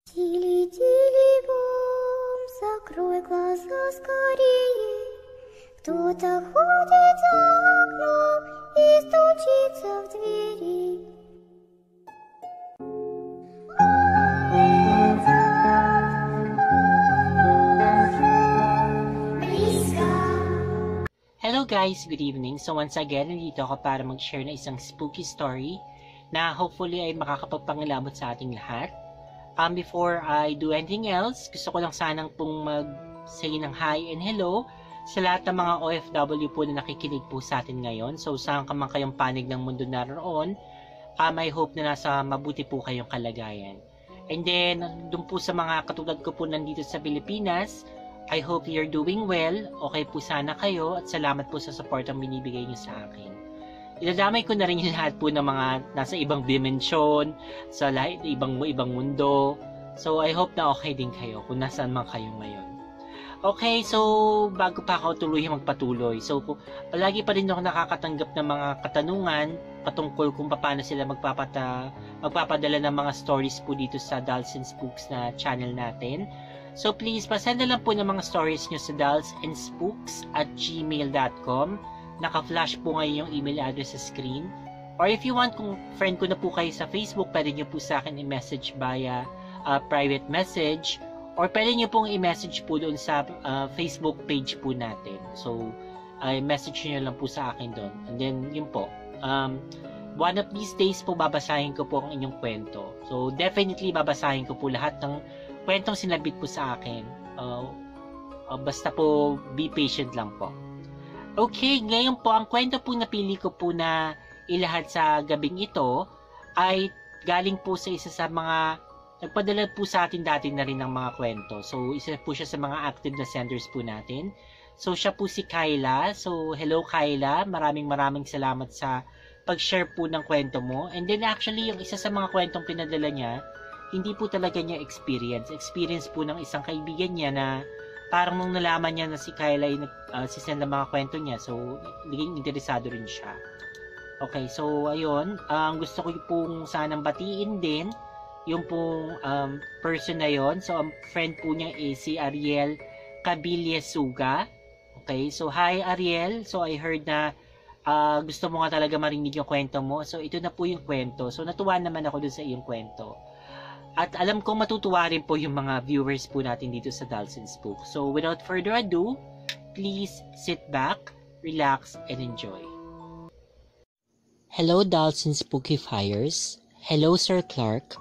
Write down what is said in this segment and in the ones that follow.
Тили-тили бом, закрой глаза скорее. Кто-то ходит за окном и стучится в двери. Hello guys, good evening. So once again, nandito ako para mag-share na isang spooky story na hopefully ay makakapagpangilabot sa ating lahat. Before I do anything else, gusto ko lang sanang pong mag-say ng hi and hello sa lahat ng mga OFW po na nakikinig po sa atin ngayon. So saan ka man kayong panig ng mundo naroon, I hope na nasa mabuti po kayong kalagayan. And then, dun po sa mga katulad ko po nandito sa Pilipinas, I hope you're doing well, okay po sana kayo, at salamat po sa support ang binibigay niyo sa akin. Idadamay ko na rin yung lahat po ng mga nasa ibang dimensyon, sa lahat ibang mundo. So I hope na okay din kayo kung nasaan man kayo ngayon. Okay, so bago pa ako magpatuloy, so palagi pa rin ako nakakatanggap ng mga katanungan patungkol kung paano sila magpapadala ng mga stories po dito sa Dolls and Spooks na channel natin. So please, pasend na lang po ng mga stories nyo sa dollsandspooks@gmail.com. Naka-flash po ngayon yung email address sa screen. Or if you want, kung friend ko na po kayo sa Facebook, pwede nyo po sa akin i-message via private message. Or pwede nyo pong i-message po doon sa Facebook page po natin. So, message nyo lang po sa akin doon. And then, yun po. One of these days po, babasahin ko po ang inyong kwento. So, definitely babasahin ko po lahat ng kwentong sinabit po sa akin. Basta po, be patient lang po. Okay, ngayon po, ang kwento po napili ko po na ilahad sa gabing ito ay galing po sa isa sa mga nagpadala po sa atin dati na rin ng mga kwento. So, isa po siya sa mga active na senders po natin. So, siya po si Kyla. So, hello Kyla. Maraming salamat sa pag-share po ng kwento mo. And then actually, yung isa sa mga kwentong pinadala niya, hindi po talaga niya experience. Experience po ng isang kaibigan niya na parang nung nalaman niya na si Kyla ay sisend ng mga kwento niya. So, naging interesado rin siya. Okay, so ayun. Ang gusto ko pong sanang batiin din yung pong person na yon. So, ang friend po niya is si Ariel Cabillesuga. Okay, so hi Ariel. So, I heard na gusto mo nga talaga marinig yung kwento mo. So, ito na po yung kwento. So, natuwa naman ako dun sa iyong kwento. At alam kong matutuwa rin po yung mga viewers po natin dito sa Dolls and Spooks. So, without further ado, please sit back, relax, and enjoy. Hello Dolls and Spooky Fires. Hello Sir Clark.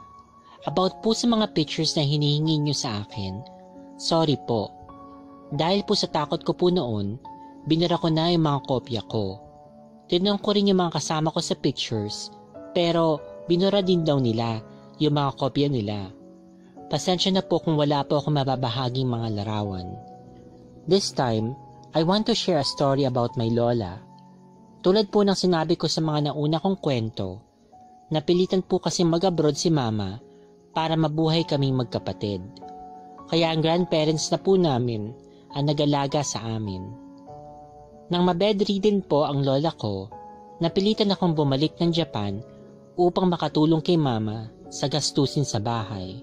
About po sa mga pictures na hinihingi nyo sa akin, sorry po. Dahil po sa takot ko po noon, binara ko na yung mga kopya ko. Tinanong ko rin yung mga kasama ko sa pictures, pero binura din daw nila yung mga kopya nila. Pasensya na po kung wala po akong mababahaging mga larawan. This time, I want to share a story about my lola. Tulad po ng sinabi ko sa mga nauna kong kwento, napilitan po kasi mag-abroad si mama para mabuhay kaming magkapatid. Kaya ang grandparents na po namin ang nag-alaga sa amin. Nang mabedridden po ang lola ko, napilitan akong bumalik ng Japan upang makatulong kay mama sa gastusin sa bahay.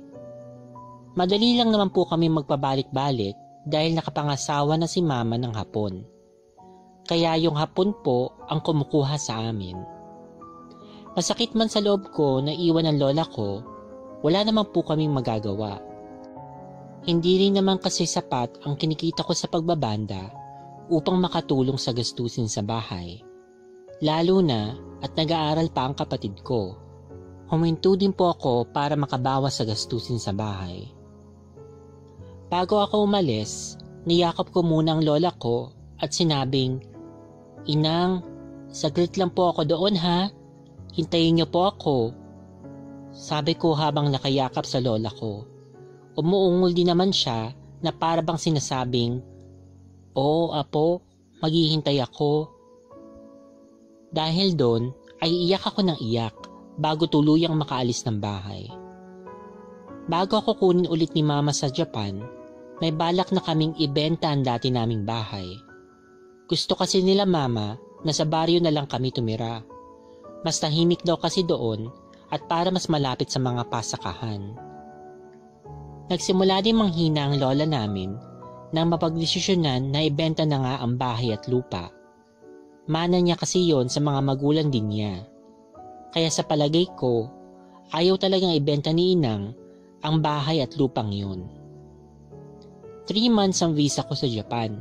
Madali lang naman po kami magpabalik-balik dahil nakapangasawa na si mama ng Hapon. Kaya yung Hapon po ang kumukuha sa amin. Masakit man sa loob ko na iwan ang lola ko, wala naman po kaming magagawa. Hindi rin naman kasi sapat ang kinikita ko sa pagbabanda upang makatulong sa gastusin sa bahay. Lalo na at nag-aaral pa ang kapatid ko. Huminto din po ako para makabawas sa gastusin sa bahay. Bago ako umalis, niyakap ko muna ang lola ko at sinabing, "Inang, saglit lang po ako doon ha. Hintayin niyo po ako." Sabi ko habang nakayakap sa lola ko. Umuungol din naman siya na para bang sinasabing, "Oo, apo, maghihintay ako." Dahil doon ay iyak ako ng iyak bago tuluyang makaalis ng bahay. Bago ako kunin ulit ni mama sa Japan, may balak na kaming ibenta ang dati naming bahay. Gusto kasi nila mama na sa baryo na lang kami tumira. Mas tahimik daw kasi doon at para mas malapit sa mga pasakahan. Nagsimula din manghina ang lola namin nang mapagdesisyonan na ibenta na nga ang bahay at lupa. Mana niya kasi yon sa mga magulang din niya. Kaya sa palagay ko, ayaw talagang ibenta ni Inang ang bahay at lupang yun. 3 months ang visa ko sa Japan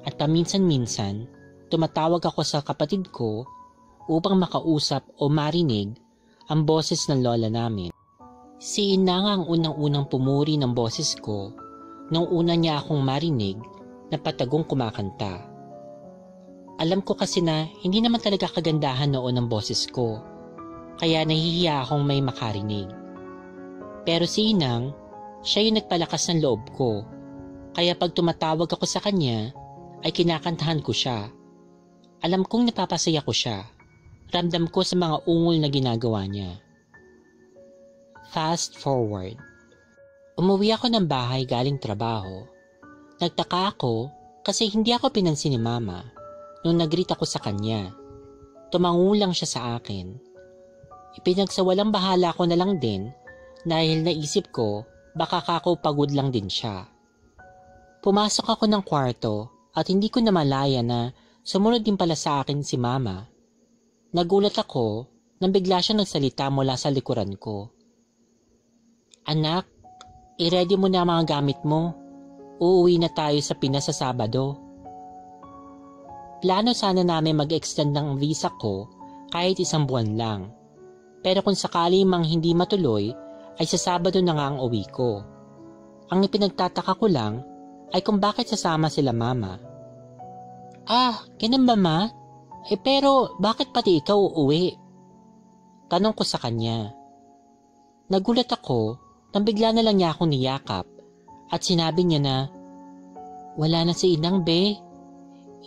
at paminsan-minsan tumatawag ako sa kapatid ko upang makausap o marinig ang boses ng lola namin. Si Inang ang unang-unang pumuri ng boses ko nung una niya akong marinig na patagong kumakanta. Alam ko kasi na hindi naman talaga kagandahan noon ang boses ko, kaya nahihiya akong may makarinig. Pero si Inang, siya yung nagpalakas ng loob ko, kaya pag tumatawag ako sa kanya, ay kinakantahan ko siya. Alam kong napapasaya ko siya. Ramdam ko sa mga ungol na ginagawa niya. Fast forward. Umuwi ako ng bahay galing trabaho. Nagtaka ako kasi hindi ako pinansin ni Mama nung nag-greet ako sa kanya. Tumango lang siya sa akin. Ipinagsawalang bahala ko na lang din dahil naisip ko baka kako pagod lang din siya. Pumasok ako ng kwarto at hindi ko namalaya na sumunod din pala sa akin si Mama. Nagulat ako nang bigla siya nagsalita mula sa likuran ko. Anak, i-ready mo na ang mga gamit mo. Uuwi na tayo sa Pinas sa Sabado. Plano sana namin mag-extend ng visa ko kahit 1 buwan lang. Pero kung sakali mang hindi matuloy, ay sa Sabado na nga ang uwi ko. Ang ipinagtataka ko lang ay kung bakit sasama sila Mama. Ah, ganun ba Ma? Pero bakit pati ikaw uuwi? Tanong ko sa kanya. Nagulat ako nang bigla na lang niya akong niyakap at sinabi niya na, wala na si Inang be.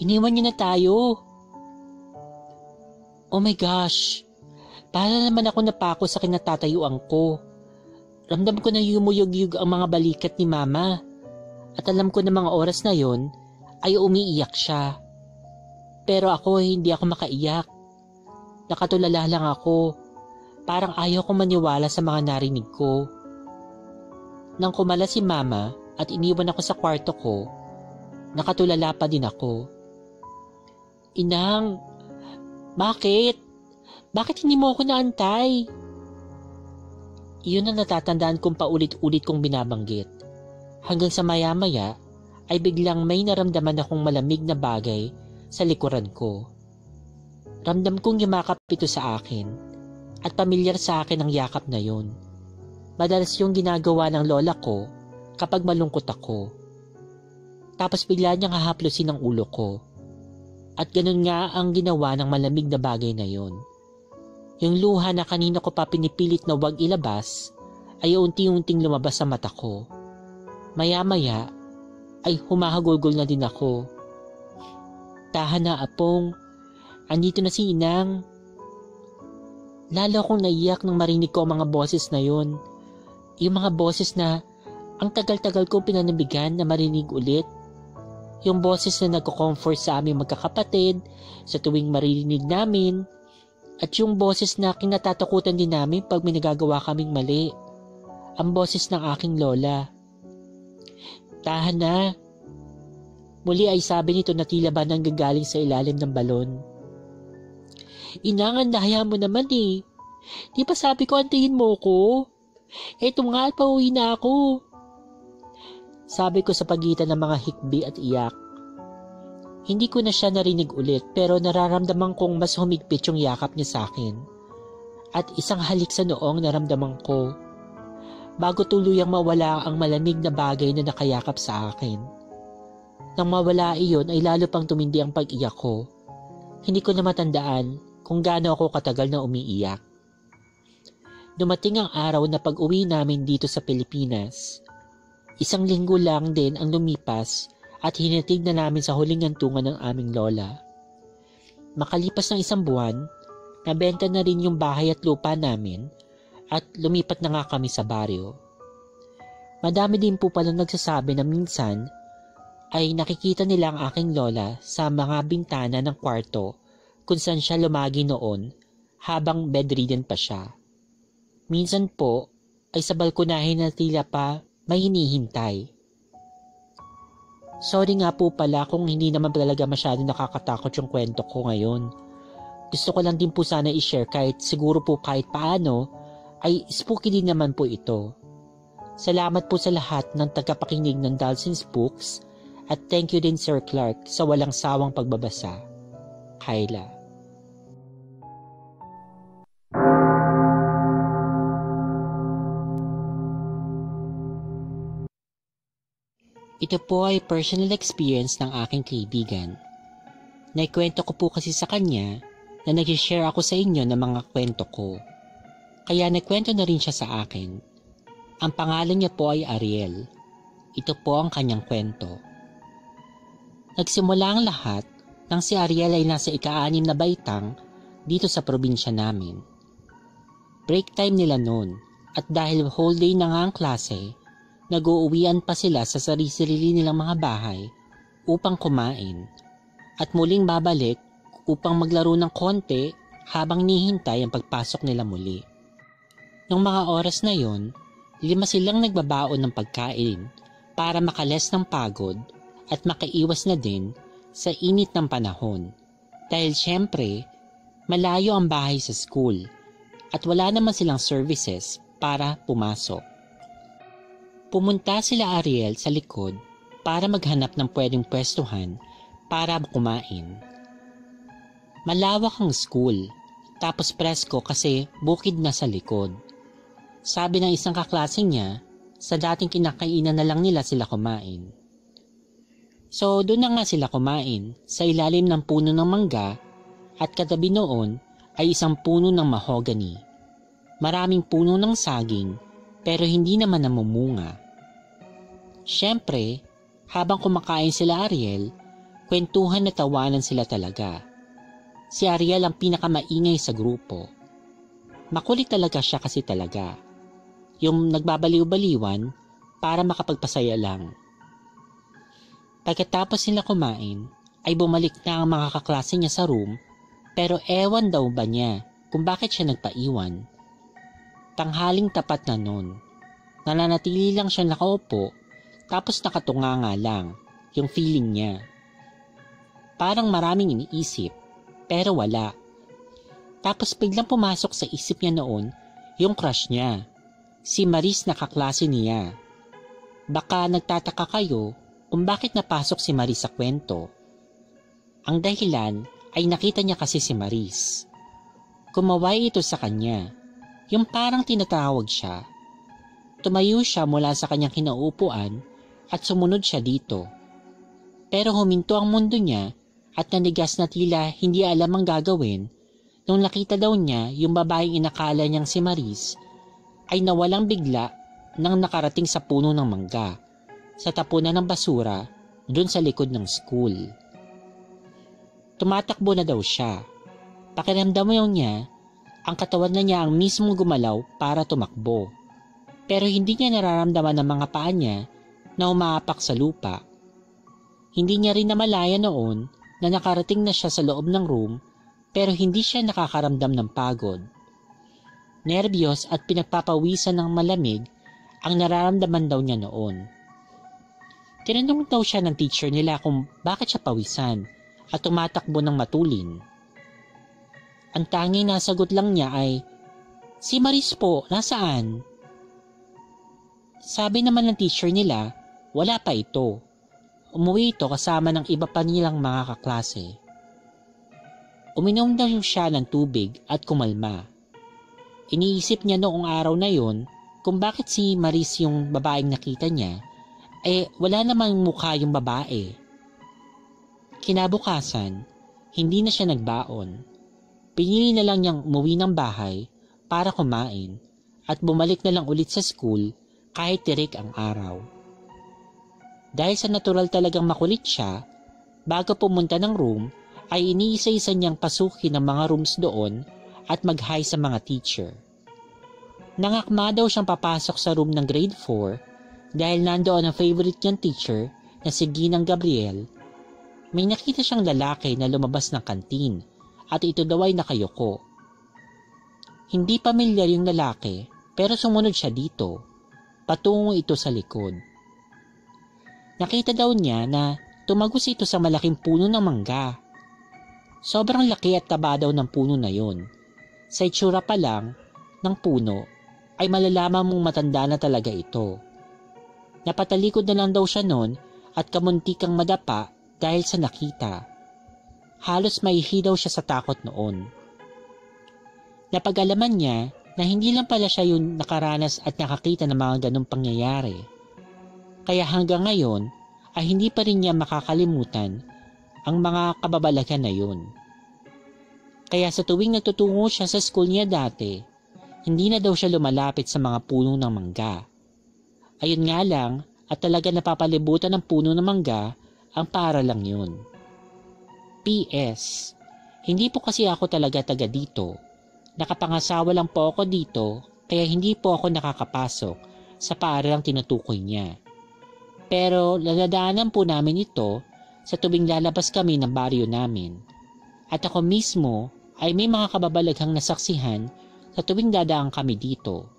Iniwan niya na tayo. Oh my gosh, para naman ako napako sa kinatatayuan ko. Ramdam ko na yumuyog-yug ang mga balikat ni Mama at alam ko na mga oras na yon ay umiiyak siya. Pero ako hindi ako makaiyak. Nakatulala lang ako. Parang ayaw ko maniwala sa mga narinig ko. Nang kumala si Mama at iniwan ako sa kwarto ko, nakatulala pa din ako. Inang, bakit? Bakit hindi mo ako naantay? Iyon ang natatandaan kong paulit-ulit kong binabanggit. Hanggang sa maya-maya ay biglang may naramdaman akong malamig na bagay sa likuran ko. Ramdam kong yumakap ito sa akin at pamilyar sa akin ang yakap na yun. Madalas yung ginagawa ng lola ko kapag malungkot ako. Tapos bigla niyang hahaplusin ang ulo ko. At ganun nga ang ginawa ng malamig na bagay na yun. Yung luha na kanina ko pa pinipilit na wag ilabas ay unti-unting lumabas sa mata ko. Maya-maya ay humahagulgol na din ako. Tahan na apong, andito na si Inang. Lalo akong naiyak nang marinig ko ang mga boses na yun. Yung mga boses na ang tagal-tagal kong pinanibigan na marinig ulit. Yung boses na nagko-comfort sa aming magkakapatid sa tuwing maririnig namin. At yung boses na kinatatakutan din namin pag may nagagawa kaming mali. Ang boses ng aking lola. Tahan na. Muli ay sabi nito na tila ba nanggagaling sa ilalim ng balon. Inang, daya mo naman eh. Di ba sabi ko antayin mo ko? Eto nga at pauwi na ako. Sabi ko sa pagitan ng mga hikbi at iyak. Hindi ko na siya narinig ulit pero nararamdaman kong mas humigpit yung yakap niya sa akin. At isang halik sa noong naramdaman ko. Bago tuluyang mawala ang malamig na bagay na nakayakap sa akin. Nang mawala iyon ay lalo pang tumindi ang pag-iyak ko. Hindi ko na matandaan kung gaano ako katagal na umiiyak. Dumating ang araw na pag-uwi namin dito sa Pilipinas. 1 linggo lang din ang lumipas at hinitig na namin sa huling hantungan ng aming lola. Makalipas ng 1 buwan, nabenta na rin yung bahay at lupa namin at lumipat na nga kami sa baryo. Madami din po pala nagsasabi na minsan ay nakikita nila ang aking lola sa mga bintana ng kwarto kung saan siya lumagi noon habang bedridden pa siya. Minsan po ay sa balkonahe na tila pa may hinihintay. Sorry nga po pala kung hindi naman talaga masyado nakakatakot yung kwento ko ngayon. Gusto ko lang din po sana i-share kahit siguro po kahit paano ay spooky din naman po ito. Salamat po sa lahat ng tagapakinig ng Dolls and Spooks at thank you din Sir Clark sa walang sawang pagbabasa. Kyla. Ito po ay personal experience ng aking kaibigan. Naikwento ko po kasi sa kanya na nag-share ako sa inyo ng mga kwento ko. Kaya nagkwento na rin siya sa akin. Ang pangalan niya po ay Ariel. Ito po ang kanyang kwento. Nagsimula ang lahat nang si Ariel ay nasa ika-6 na baitang dito sa probinsya namin. Break time nila noon at dahil whole day na nga ang klase, nag-uuwian pa sila sa sarili nilang mga bahay upang kumain at muling babalik upang maglaro ng konti habang nihintay ang pagpasok nila muli. Nung mga oras na yon, 5 silang nagbabaon ng pagkain para makales ng pagod at makaiwas na din sa init ng panahon dahil syempre malayo ang bahay sa school at wala naman silang services para pumasok. Pumunta sila Ariel sa likod para maghanap ng pwedeng pwestuhan para kumain. Malawak ang school, tapos presko kasi bukid na sa likod. Sabi ng isang kaklase niya, sa dating kinakainan na lang nila sila kumain. So doon na nga sila kumain sa ilalim ng puno ng mangga at katabi noon ay isang puno ng mahogany. Maraming puno ng saging pero hindi naman namumunga. Siyempre, habang kumakain sila Ariel, kwentuhan na tawanan sila talaga. Si Ariel ang pinakamaingay sa grupo. Makulit talaga siya kasi talaga. Yung nagbabaliw-baliwan para makapagpasaya lang. Pagkatapos nila kumain, ay bumalik na ang mga kaklase niya sa room pero ewan daw ba niya kung bakit siya nagpaiwan. Tanghaling tapat na nun. Nananatili lang siya nakaupo tapos nakatunga nga lang yung feeling niya. Parang maraming iniisip pero wala. Tapos biglang pumasok sa isip niya noon yung crush niya, si Maris na kaklase niya. Baka nagtataka kayo kung bakit napasok si Maris sa kwento. Ang dahilan ay nakita niya kasi si Maris. Kumaway ito sa kanya, yung parang tinatawag siya. Tumayo siya mula sa kanyang kinauupuan at sumunod siya dito. Pero huminto ang mundo niya at nanigas na tila hindi alam ang gagawin nung nakita daw niya yung babaeng inakala niyang si Maris ay nawalang bigla nang nakarating sa puno ng mangga sa tapunan ng basura dun sa likod ng school. Tumatakbo na daw siya. Pakiramdam mo niya, ang katawan na niya ang mismong gumalaw para tumakbo. Pero hindi niya nararamdaman ang mga paa niya na umaapak sa lupa. Hindi niya rin namalaya noon na nakarating na siya sa loob ng room pero hindi siya nakakaramdam ng pagod. Nerbiyos at pinagpapawisan ng malamig ang nararamdaman daw niya noon. Tinanong daw siya ng teacher nila kung bakit siya pawisan at tumatakbo ng matulin. Ang tanging nasagot lang niya ay, "Si Maris po, nasaan?" Sabi naman ng teacher nila, wala pa ito. Umuwi ito kasama ng iba pa nilang mga kaklase. Uminom daw siya ng tubig at kumalma. Iniisip niya noong araw na yon kung bakit si Maris yung babaeng nakita niya, wala namang mukha yung babae. Kinabukasan, hindi na siya nagbaon. Pinili na lang niyang umuwi ng bahay para kumain at bumalik na lang ulit sa school kahit tirik ang araw. Dahil sa natural talagang makulit siya, bago pumunta ng room ay iniisa-isa niyang pasukin ang mga rooms doon at mag-hi sa mga teacher. Nangakma daw siyang papasok sa room ng grade 4 dahil nandoon ang favorite niyang teacher na si Ginang Gabriel. May nakita siyang lalaki na lumabas ng kantin at ito daw ay nakayuko. Hindi pamilyar yung lalaki pero sumunod siya dito. patungo ito sa likod. Nakita daw niya na tumagos ito sa malaking puno ng mangga. Sobrang laki at taba daw ng puno na yon. Sa itsura pa lang ng puno ay malalaman mong matanda na talaga ito. Napatalikod na lang daw siya noon at kamuntikang madapa dahil sa nakita. Halos maihi daw siya sa takot noon. Napag-alaman niya na hindi lang pala siya yung nakaranas at nakakita ng mga ganong pangyayari. Kaya hanggang ngayon ay hindi pa rin niya makakalimutan ang mga kababalaghan na yun. Kaya sa tuwing nagtutungo siya sa school niya dati, hindi na daw siya lumalapit sa mga puno ng mangga. Ayun nga lang at talaga napapalibutan ng puno ng mangga ang paaralang yun. P.S. Hindi po kasi ako talaga taga dito. Nakapangasawa lang po ako dito kaya hindi po ako nakakapasok sa paaralang tinutukoy niya. Pero laladanan po namin ito sa tuwing lalabas kami ng baryo namin. At ako mismo ay may mga kababalaghang nasaksihan sa tuwing dadaan kami dito.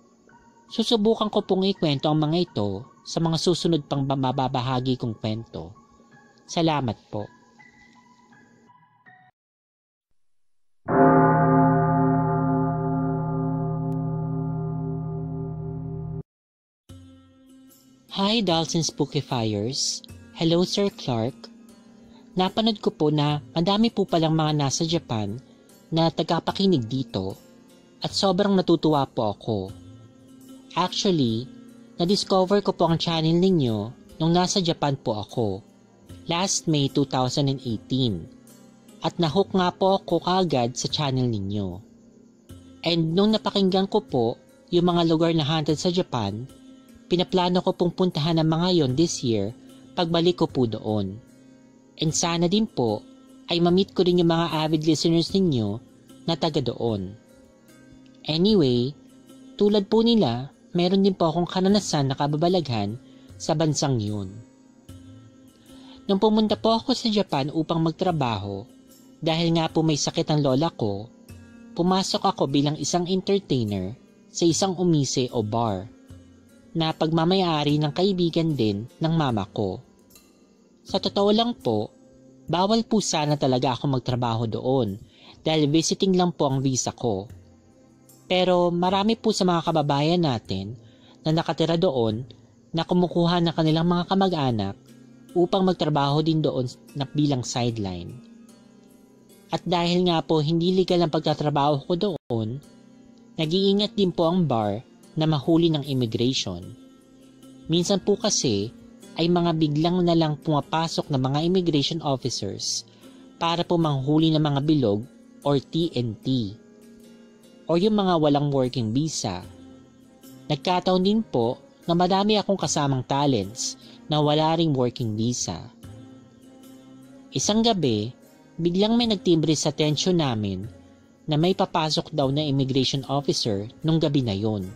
Susubukan ko pong ikwento ang mga ito sa mga susunod pang mababahagi kong kwento. Salamat po. Hi Dolls and Spooky Fires. Hello Sir Clark. Napanood ko po na madami po palang mga nasa Japan na tagapakinig dito at sobrang natutuwa po ako. Actually, na-discover ko po ang channel ninyo nung nasa Japan po ako, last May 2018. At nahook nga po ako kaagad sa channel ninyo. And nung napakinggan ko po yung mga lugar na haunted sa Japan, pinaplano ko pong puntahan ang mga yon this year pagbalik ko po doon. And sana din po ay ma-meet ko rin yung mga avid listeners ninyo na taga doon. Anyway, tulad po nila, meron din po akong karanasan na kababalaghan sa bansang yun. Nung pumunta po ako sa Japan upang magtrabaho, dahil nga po may sakit ang lola ko, pumasok ako bilang isang entertainer sa isang umise o bar na pagmamayari ng kaibigan din ng mama ko. Sa totoo lang po, bawal po sana talaga ako magtrabaho doon dahil visiting lang po ang visa ko. Pero marami po sa mga kababayan natin na nakatira doon na kumukuha ng kanilang mga kamag-anak upang magtrabaho din doon na bilang sideline. At dahil nga po hindi legal ang pagtatrabaho ko doon, nag-iingat din po ang bar na mahuli ng immigration. Minsan po kasi ay mga biglang na lang pumapasok na mga immigration officers para po manghuli ng mga bilog or TNT o yung mga walang working visa. Nagkataon din po na madami akong kasamang talents na wala ring working visa. Isang gabi, biglang may nagtimbre sa tensyon namin na may papasok daw na immigration officer nung gabi na yon.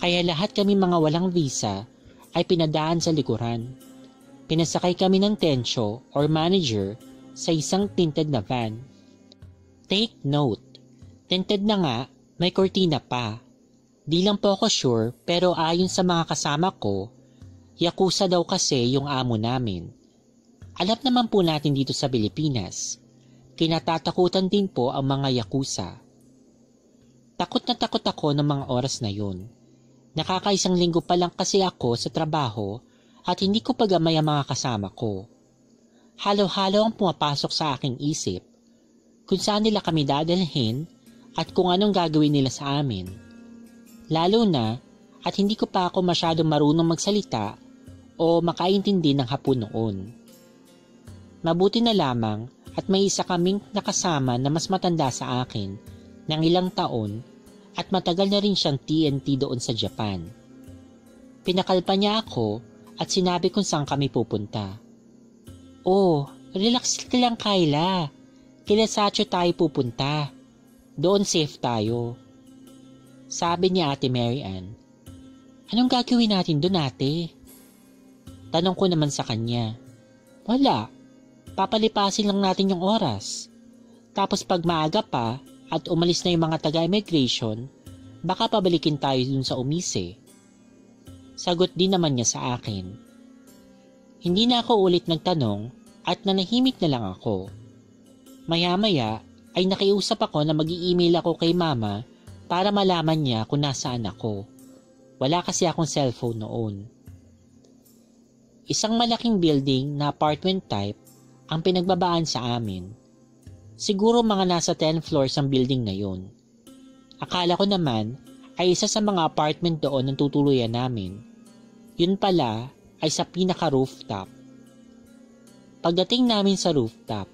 Kaya lahat kami mga walang visa ay pinadaan sa likuran. Pinasakay kami ng tensyo or manager sa isang tinted na van. Take note, tinted na nga, may kortina pa. Di lang po ako sure pero ayon sa mga kasama ko, yakuza daw kasi yung amo namin. Alam naman po natin dito sa Pilipinas, kinatatakutan din po ang mga yakuza. Takot na takot ako ng mga oras na yun. Nakakaisang linggo pa lang kasi ako sa trabaho at hindi ko pagamay ang mga kasama ko. Halo-halo ang pumapasok sa aking isip kung saan nila kami dadalhin at kung anong gagawin nila sa amin. Lalo na at hindi ko pa ako masyadong marunong magsalita o makaintindi ng Hapon noon. Mabuti na lamang at may isa kaming nakasama na mas matanda sa akin ng ilang taon at matagal na rin siyang TNT doon sa Japan. Pinakalpa niya ako at sinabi kung saan kami pupunta. Oh, relax ka lang Kyla. Kila Sacho tayo pupunta. Doon safe tayo. Sabi niya Ate Mary Ann. Anong gagawin natin doon ate? Tanong ko naman sa kanya. Wala. Papalipasin lang natin yung oras. Tapos pag maaga pa, at umalis na yung mga taga-immigration, baka pabalikin tayo dun sa umise. Sagot din naman niya sa akin. Hindi na ako ulit nagtanong at nanahimik na lang ako. Maya-maya ay nakiusap ako na mag-i-email ako kay mama para malaman niya kung nasaan ako. Wala kasi akong cellphone noon. Isang malaking building na apartment type ang pinagbabaan sa amin. Siguro mga nasa 10 floors ang building na yun. Akala ko naman ay isa sa mga apartment doon ang tutuluyan namin. Yun pala ay sa pinaka-rooftop. Pagdating namin sa rooftop,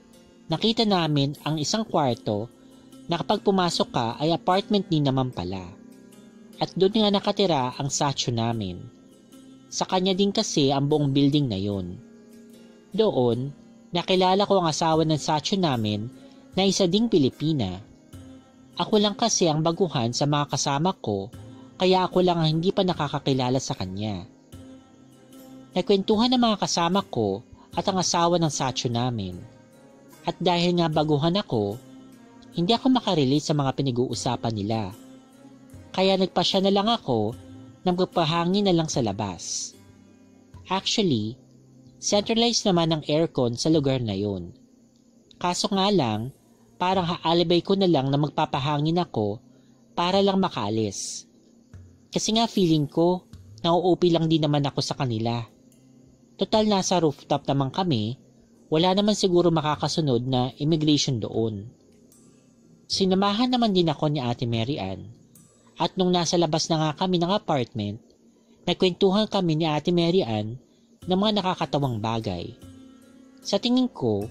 nakita namin ang isang kwarto na kapag pumasok ka ay apartment din naman pala. At doon nga nakatira ang satyo namin. Sa kanya din kasi ang buong building na yun. Doon, nakilala ko ang asawa ng satyo namin na isa ding Pilipina. Ako lang kasi ang baguhan sa mga kasama ko, kaya ako lang ang hindi pa nakakakilala sa kanya. Nagkwentuhan ng mga kasama ko at ang asawa ng satyo namin. At dahil nga baguhan ako, hindi ako makarelate sa mga pinag-uusapan nila. Kaya nagpasya na lang ako na magpahangin na lang sa labas. Actually, centralized naman ang aircon sa lugar na yun. Kaso nga lang, parang haalibay ko na lang na magpapahangin ako para lang makaalis. Kasi nga feeling ko, nauupi lang din naman ako sa kanila. Total nasa rooftop naman kami, wala naman siguro makakasunod na immigration doon. Sinamahan naman din ako ni Ate Mary Ann. At nung nasa labas na nga kami ng apartment, nagkwentuhan kami ni Ate Mary Ann ng mga nakakatawang bagay. Sa tingin ko,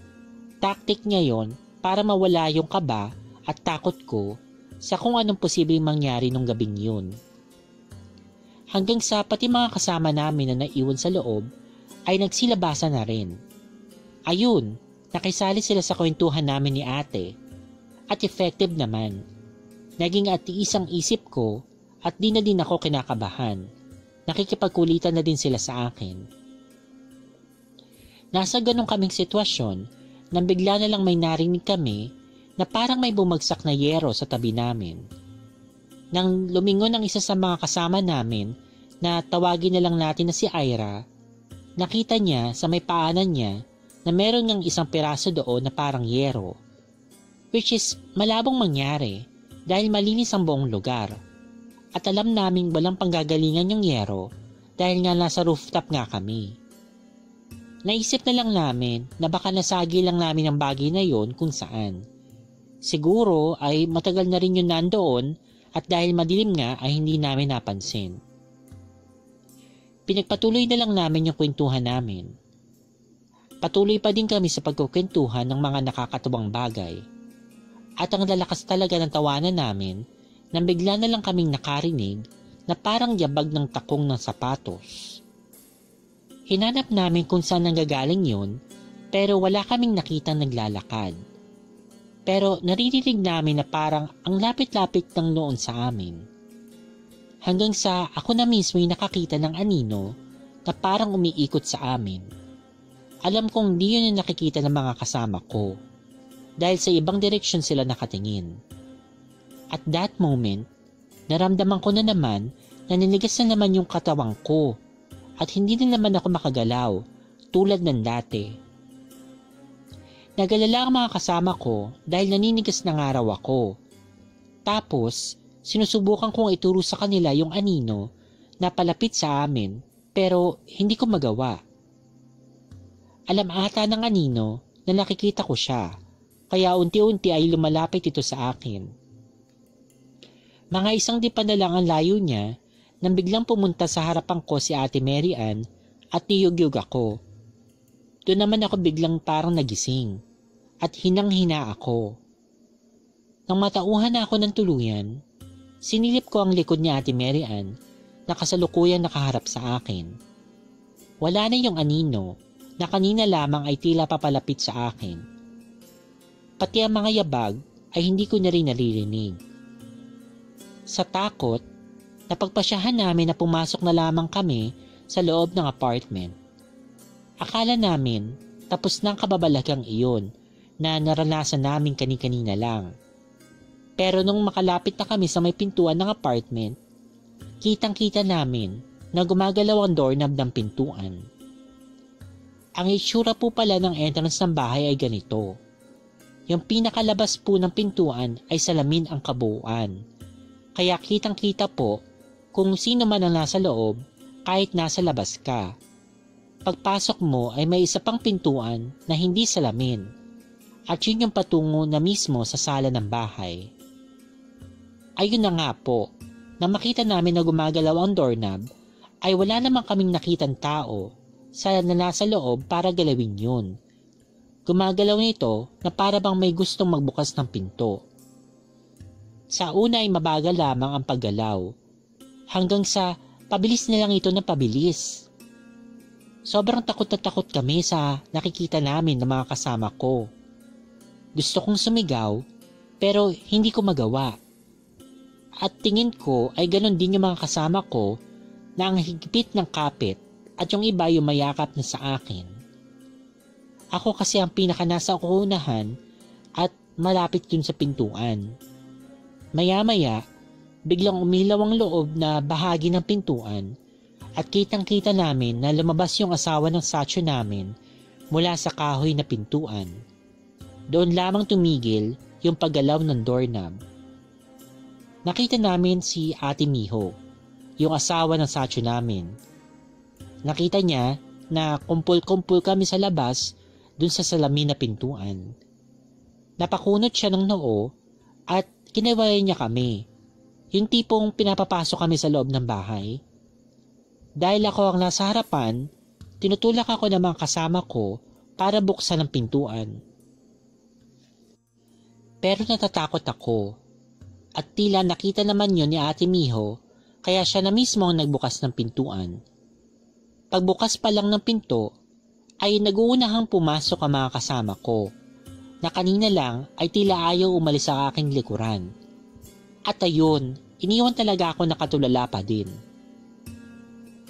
tactic niya yon para mawala yung kaba at takot ko sa kung anong posibleng mangyari nung gabing yun. Hanggang sa pati mga kasama namin na naiwan sa loob ay nagsilabasa na rin. Ayun, nakisali sila sa kwentuhan namin ni ate. At effective naman. Naging at tiisang isip ko at di na din ako kinakabahan. Nakikipagkulitan na din sila sa akin. Nasa ganong kaming sitwasyon nang bigla na lang may narinig kami na parang may bumagsak na yero sa tabi namin. Nang lumingon ang isa sa mga kasama namin na tawagin na lang natin na si Ira, nakita niya sa may paanan niya na meron ngang isang piraso doon na parang yero. Which is malabong mangyari dahil malinis ang buong lugar. At alam naming walang panggagalingan yung yero dahil nga nasa rooftop nga kami. Naisip na lang namin na baka nasagi lang namin ang bagay na yon kung saan. Siguro ay matagal na rin yun nandoon at dahil madilim nga ay hindi namin napansin. Pinagpatuloy na lang namin yung kwentuhan namin. Patuloy pa din kami sa pagkukwentuhan ng mga nakakatuwang bagay. At ang lalakas talaga ng tawanan namin nang bigla na lang kaming nakarinig na parang yabag ng takong ng sapatos. Hinanap namin kung saan nanggagaling yun pero wala kaming nakitang naglalakad. Pero naririnig namin na parang ang lapit-lapit ng noon sa amin. Hanggang sa ako na mismo yung nakakita ng anino na parang umiikot sa amin. Alam kong di yun yung nakikita ng mga kasama ko dahil sa ibang direksyon sila nakatingin. At that moment, naramdaman ko na naman na ninigas na naman yung katawang ko at hindi na naman ako makagalaw tulad ng dati. Nagalala ang mga kasama ko dahil naninigas na nga raw ako. Tapos, sinusubukan kong ituro sa kanila yung anino na palapit sa amin pero hindi ko magawa. Alam ata ng anino na nakikita ko siya kaya unti-unti ay lumalapit ito sa akin. Mga isang dipa na lang ang layo niya nang biglang pumunta sa harapan ko si Ate Mary Ann at niyugyug ako. Doon naman ako biglang parang nagising at hinang-hina ako. Nang matauhan na ako ng tuluyan, sinilip ko ang likod ni Ate Mary Ann na kasalukuyang nakaharap sa akin. Wala na yung anino na kanina lamang ay tila papalapit sa akin. Pati ang mga yabag ay hindi ko na rin naririnig. Sa takot, napagpasyahan namin na pumasok na lamang kami sa loob ng apartment. Akala namin tapos ng kababalaghang iyon na naranasan namin kani-kanina lang. Pero nung makalapit na kami sa may pintuan ng apartment, kitang-kita namin na gumagalaw ang doorknob ng pintuan. Ang itsura po pala ng entrance ng bahay ay ganito. Yung pinakalabas po ng pintuan ay salamin ang kabuuan. Kaya kitang-kita po kung sino man ang nasa loob kahit nasa labas ka. Pagpasok mo ay may isa pang pintuan na hindi salamin. At yun yung patungo na mismo sa sala ng bahay. Ayun na nga po, na makita namin na gumagalaw ang doorknob, ay wala namang kaming nakitang tao na nasa loob para galawin yun. Gumagalaw nito na para bang may gustong magbukas ng pinto. Sa una ay mabagal lamang ang paggalaw, hanggang sa pabilis na lang ito na pabilis. Sobrang takot na takot kami sa nakikita namin ng mga kasama ko. Gusto kong sumigaw, pero hindi ko magawa. At tingin ko ay ganon din yung mga kasama ko na ang higpit ng kapit at yung iba yung mayakap na sa akin. Ako kasi ang pinaka nasa kuunahan at malapit dun sa pintuan. Maya-maya, biglang umilaw ang loob na bahagi ng pintuan at kitang-kita namin na lumabas yung asawa ng satyo namin mula sa kahoy na pintuan. Doon lamang tumigil yung paggalaw ng doorknob. Nakita namin si Ate Miho, yung asawa ng satyo namin. Nakita niya na kumpul-kumpul kami sa labas dun sa salamin na pintuan. Napakunot siya ng noo at kinawayan niya kami. Yung tipong pinapapasok kami sa loob ng bahay. Dahil ako ang nasa harapan, tinutulak ako ng mga kasama ko para buksan ang pintuan. Pero natatakot ako at tila nakita naman yun ni Ate Miho kaya siya na mismo ang nagbukas ng pintuan. Pagbukas pa lang ng pinto ay naguunahang pumasok ang mga kasama ko na kanina lang ay tila ayaw umalis sa aking likuran. At ayun, iniwan talaga ako nakatulala pa din.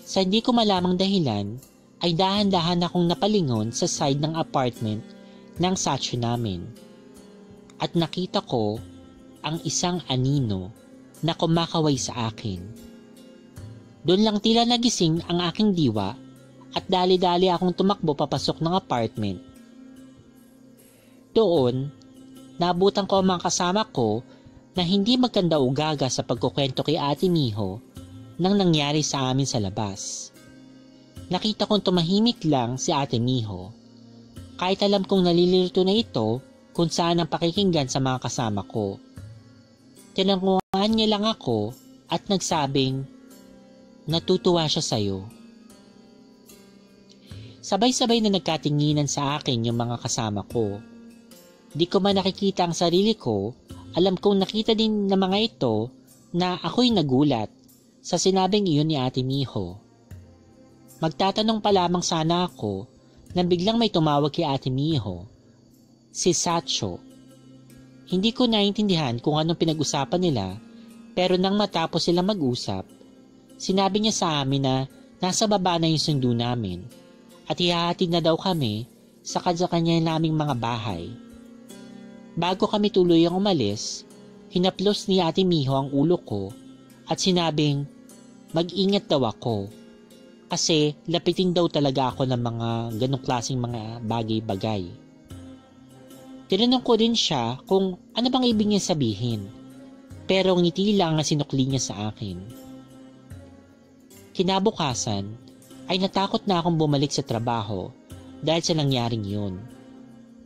Sa hindi ko malamang dahilan ay dahan-dahan akong napalingon sa side ng apartment ng satyo namin. At nakita ko ang isang anino na kumakaway sa akin. Doon lang tila nagising ang aking diwa at dali-dali akong tumakbo papasok ng apartment. Doon, nabutan ko ang mga kasama ko na hindi magkanda o gaga sa pagkukwento kay Ate Miho nang nangyari sa amin sa labas. Nakita kong tumahimik lang si Ate Miho. Kahit alam kong nalilito na ito kung saan ang pakikinggan sa mga kasama ko. Tinangungan niya lang ako at nagsabing, natutuwa siya sa'yo. Sabay-sabay na nagkatinginan sa akin yung mga kasama ko. Di ko man nakikita ang sarili ko, alam kong nakita din ng mga ito na ako'y nagulat sa sinabing iyon ni Ate Miho. Magtatanong pa lamang sana ako na biglang may tumawag kay Ate Miho. Si Satcho. Hindi ko naintindihan kung anong pinag-usapan nila, pero nang matapos sila mag-usap, sinabi niya sa amin na nasa baba na yung sundo namin at ihahatid na daw kami sa kanya-kanya naming mga bahay. Bago kami tuluyang umalis, hinaplos ni Ate Miho ang ulo ko at sinabing mag-ingat daw ako kasi lapitin daw talaga ako ng mga ganong klaseng mga bagay-bagay. Tinanong ko din siya kung ano bang ibig niya sabihin, pero ngiti lang na sinukli niya sa akin. Kinabukasan ay natakot na akong bumalik sa trabaho dahil sa nangyaring yun.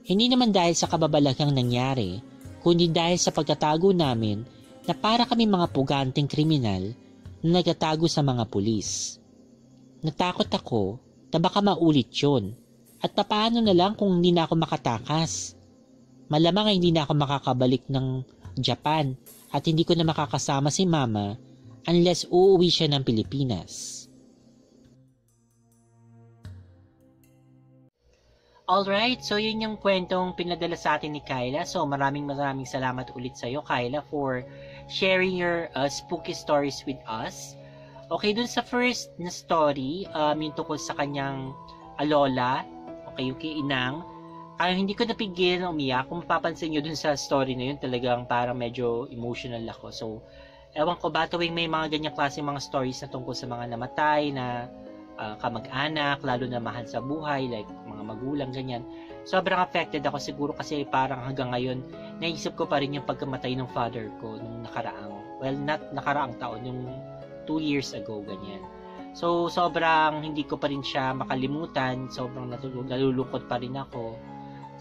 Hindi naman dahil sa kababalaghang nangyari, kundi dahil sa pagtatago namin na para kami mga puganteng kriminal na nagtatago sa mga pulis. Natakot ako na baka maulit yun at papaano na lang kung hindi na ako makatakas. Malamang ay hindi na ako makakabalik ng Japan at hindi ko na makakasama si Mama unless uuwi siya ng Pilipinas. Alright, so yun yung kwentong pinadala sa atin ni Kyla. So maraming salamat ulit sa iyo, Kyla, for sharing your spooky stories with us. Okay, dun sa first na story, yung tungkol sa kanyang lola, okay, inang, hindi ko napigil na umiyak. Kung mapapansin nyo dun sa story na yun, talagang parang medyo emotional ako. So, ewan ko ba tuwing may mga ganyang klase mga stories na tungkol sa mga namatay na kamag-anak, lalo na mahal sa buhay, like mga magulang, ganyan. Sobrang affected ako siguro kasi parang hanggang ngayon, naisip ko pa rin yung pagkamatay ng father ko nung not nakaraang taon, yung 2 years ago, ganyan. So, sobrang hindi ko pa rin siya makalimutan, sobrang nalulungkot pa rin ako.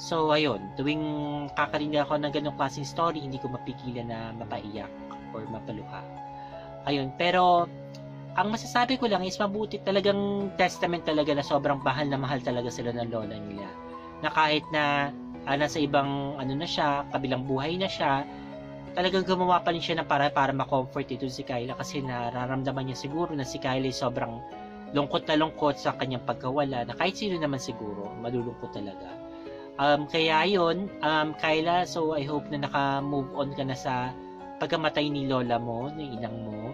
So, ayun, tuwing kakarinig ako ng ganong klaseng story, hindi ko mapigilan na mapaiyak or mapaluha. Ayun, pero ang masasabi ko lang is mabuti talagang testament talaga na sobrang mahal na mahal talaga sila ng lola nila. Na kahit na nasa ibang na siya, kabilang buhay na siya, talagang gumawa pa rin siya ng para ma-comfort ito si Kyla kasi nararamdaman niya siguro na si Kyla ay sobrang lungkot na lungkot sa kanyang pagkawala na kahit sino naman siguro, malulungkot talaga. Kaya yun, Kyla, so I hope na naka-move on ka na sa pagkamatay ni lola mo, ni inang mo.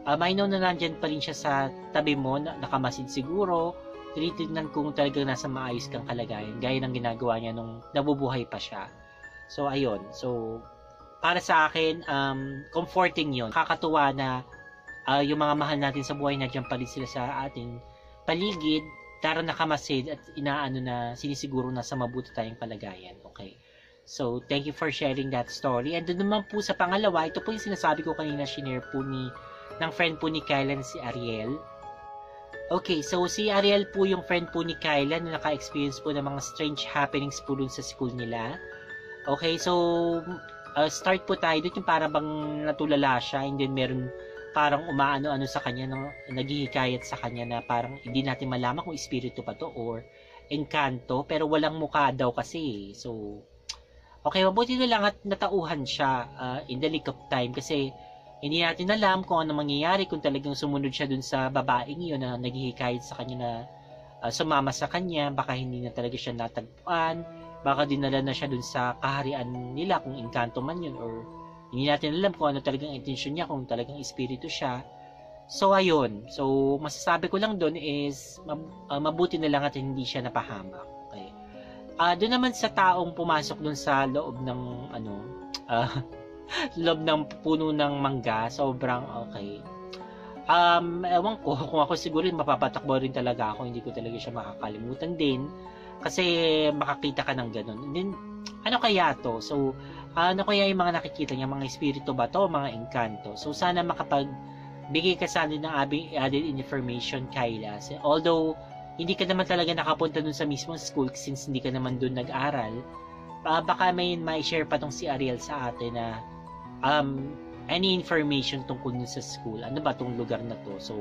I know na nandyan pa rin siya sa tabi mo, nakamasid siguro, tinitignan kung talagang nasa maayos kang kalagayan, gaya ng ginagawa niya nung nabubuhay pa siya. So, ayun. So, para sa akin, comforting yun. Kakatuwa na yung mga mahal natin sa buhay, nandiyan pa rin sila sa ating paligid, tara nakamasid at sinisiguro na sa mabuti tayong kalagayan. Okay. So, thank you for sharing that story. And doon naman po sa pangalawa, ito po yung sinasabi ko kanina, shinare po ng friend po ni Kyla na si Ariel. Okay, so si Ariel po yung friend po ni Kyla na naka-experience po ng mga strange happenings po dun sa school nila. Okay, so start po tayo dun yung parang bang natulala siya and then meron parang umaano-ano sa kanya, naghihikayat sa kanya na parang hindi natin malaman kung espiritu pa to or engkanto, pero walang mukha daw kasi. So, okay, mabuti na lang at natauhan siya in the nick of time kasi hindi natin alam kung ano mangyayari kung talagang sumunod siya dun sa babaeng yun na naghihikayat sa kanya na sumama sa kanya, baka hindi na talaga siya natagpuan, baka dinala na siya dun sa kaharian nila kung engkanto man yun or hindi natin alam kung ano talagang intention niya, kung talagang espiritu siya. So ayun, so masasabi ko lang dun is mabuti na lang at hindi siya napahamak. Okay. Doon naman sa taong pumasok dun sa loob ng loob ng puno ng mangga, sobrang okay. Ewan ko, kung ako siguro mapapatakbo rin talaga ako, hindi ko talaga siya makakalimutan din kasi makakita ka ng ganun. And then, ano kaya to? So, ano kaya yung mga nakikita niya, mga espiritu ba to, mga engkanto? So, sana makapagbigay ka sana ng added information, Kyla. So, although, hindi ka naman talaga nakapunta dun sa mismong school since hindi ka naman dun nag-aral, baka may share pa tong si Ariel sa atin na any information tungkol dun sa school. Ano ba tong lugar na to? So,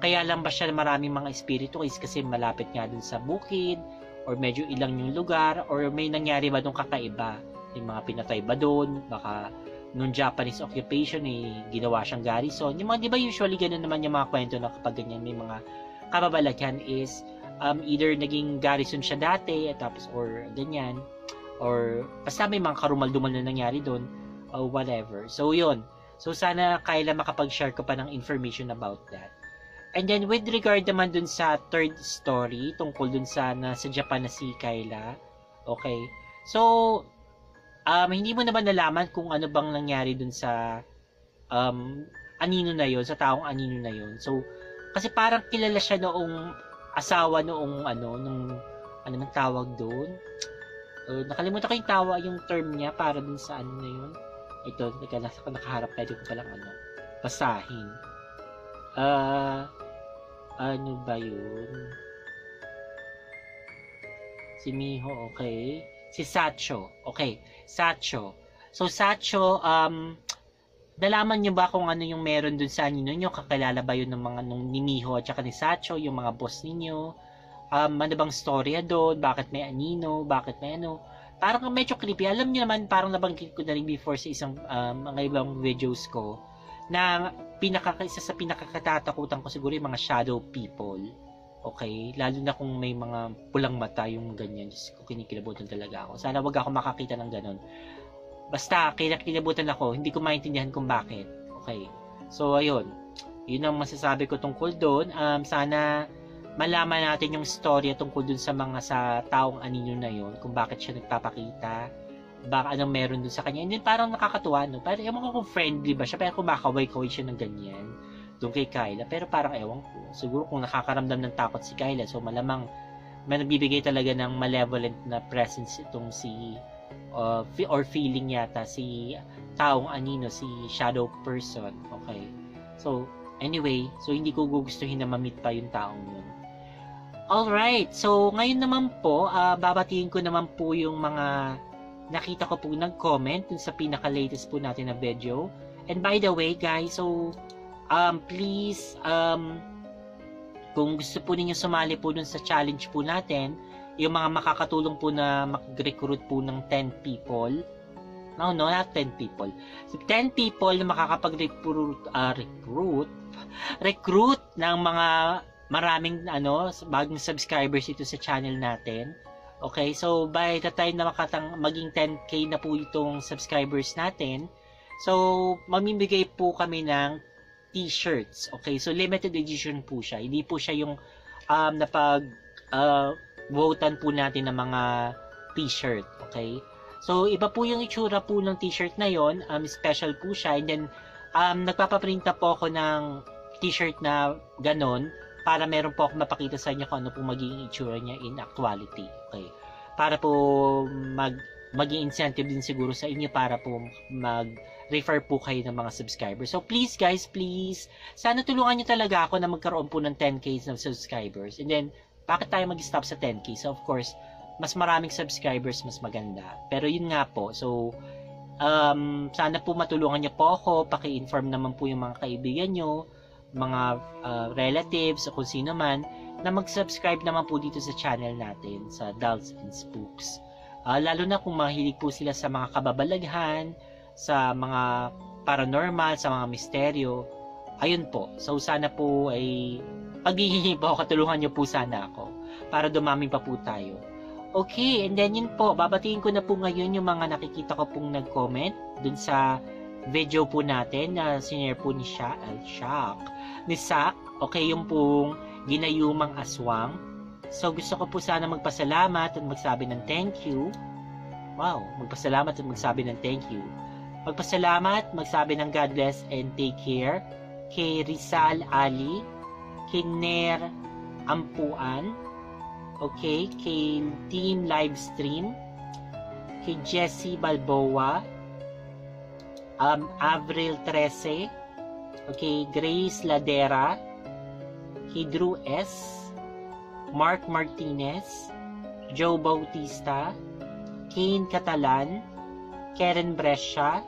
kaya lang ba siya maraming mga espiritu kasi malapit nga dun sa bukid or medyo ilang yung lugar or may nangyari ba dun kakaiba? Yung mga pinatay ba dun? Baka nung Japanese occupation ginawa siyang garrison. Yung mga, di ba usually ganun naman yung mga kwento na kapag ganyan may mga kababalaghan is either naging garrison siya dati tapos or ganyan or basta may mga karumal-dumal na nangyari doon or whatever. So yun. So sana Kyla makapag-share ko pa ng information about that. And then with regard naman dun sa third story tungkol dun sa Japan na si Kyla. Okay. So hindi mo naman nalaman kung ano bang nangyari dun sa anino na yon, sa taong anino na yon. So kasi parang kilala siya noong asawa noong nung ano man tawag doon. Nakalimutan ko yung term niya para dun sa ano na yun. Ito, nakaharap pwede ko palang basahin. Ano ba yun? Si Miho, okay. Si Sacho, okay. Sacho. So, Sacho, nalaman niyo ba kung ano yung meron dun sa anino nyo? Kakilala ba yun ng mga ni Miho at saka ni Sacho, yung mga boss ninyo? Ano bang storya doon? Bakit may anino? Bakit may ano? Parang medyo creepy. Alam niyo naman, parang nabanggit ko na rin before sa isang mga ibang videos ko na isa sa pinakakatatakutan ko siguro yung mga shadow people. Okay? Lalo na kung may mga pulang mata yung ganyan. Diyos ko, kinikilabutan talaga ako. Sana wag ako makakita ng ganon. Basta, kinikilabutan ako. Hindi ko maintindihan kung bakit. Okay? So, ayun. Yun ang masasabi ko tungkol doon. Sana malaman natin yung storya tungkol dun sa taong anino na yun, kung bakit siya nagpapakita, baka anong meron dun sa kanya. And then parang nakakatuwa, no? Parang ewan ko kung friendly ba siya, pero kumakaway-kaway siya ng ganyan doon kay Kyla. Pero parang ewan ko. Siguro kung nakakaramdam ng takot si Kyla, so malamang may nagbibigay talaga ng malevolent na presence itong si or feeling yata si taong anino, si shadow person. Okay. So, anyway, so hindi ko gugustuhin na ma-meet pa yung taong yun. Alright, so ngayon naman po, babatiin ko naman po yung mga nakita ko po nag-comment dun sa pinaka-latest po natin na video. And by the way, guys, so please, kung gusto po ninyo sumali po dun sa challenge po natin, yung mga makakatulong po na mag-recruit po ng 10 people. No, not 10 people. So, 10 people na recruit ng mga maraming bagong subscribers ito sa channel natin. Okay, so by the time na maging 10k na po itong subscribers natin, so mamimigay po kami ng t-shirts. Okay, so limited edition po siya. Hindi po siya yung votan po natin ng mga t-shirt. Okay, so iba po yung itsura po ng t-shirt na yon. Special po siya. And then nagpapaprinta po ako ng t-shirt na ganon para meron po ako mapakita sa inyo kung ano po magiging itsura niya in actuality. Okay, para po maging incentive din siguro sa inyo para po mag-refer po kayo ng mga subscribers. So please guys, please, sana tulungan nyo talaga ako na magkaroon po ng 10k na subscribers. And then, bakit tayo mag-stop sa 10k? So of course, mas maraming subscribers, mas maganda. Pero yun nga po, so sana po matulungan nyo po ako, paki-inform naman po yung mga kaibigan nyo, mga relatives, o kung sino man, na mag-subscribe naman po dito sa channel natin, sa Dolls and Spooks. Lalo na kung mahilig po sila sa mga kababalaghan, sa mga paranormal, sa mga misteryo. Ayun po. So, sana po ay paghihingi po, katulungan nyo po sana ako para dumami pa po tayo. Okay, and then yun po, babatiin ko na po ngayon yung mga nakikita ko pong nag-comment dun sa video po natin na sinare po ni Sak. Okay, yung pong ginayumang aswang. So, gusto ko po sana magpasalamat at magsabi ng thank you. Wow, magpasalamat at magsabi ng thank you. Magpasalamat, magsabi ng God bless and take care kay Rizal Ali, kay Ner Ampuan, okay, kay Team Livestream, kay Jessie Balboa, Avril 13, okay, Grace Ladera, kay Drew S., Mark Martinez, Joe Bautista, Kane Catalan, Karen Brescia,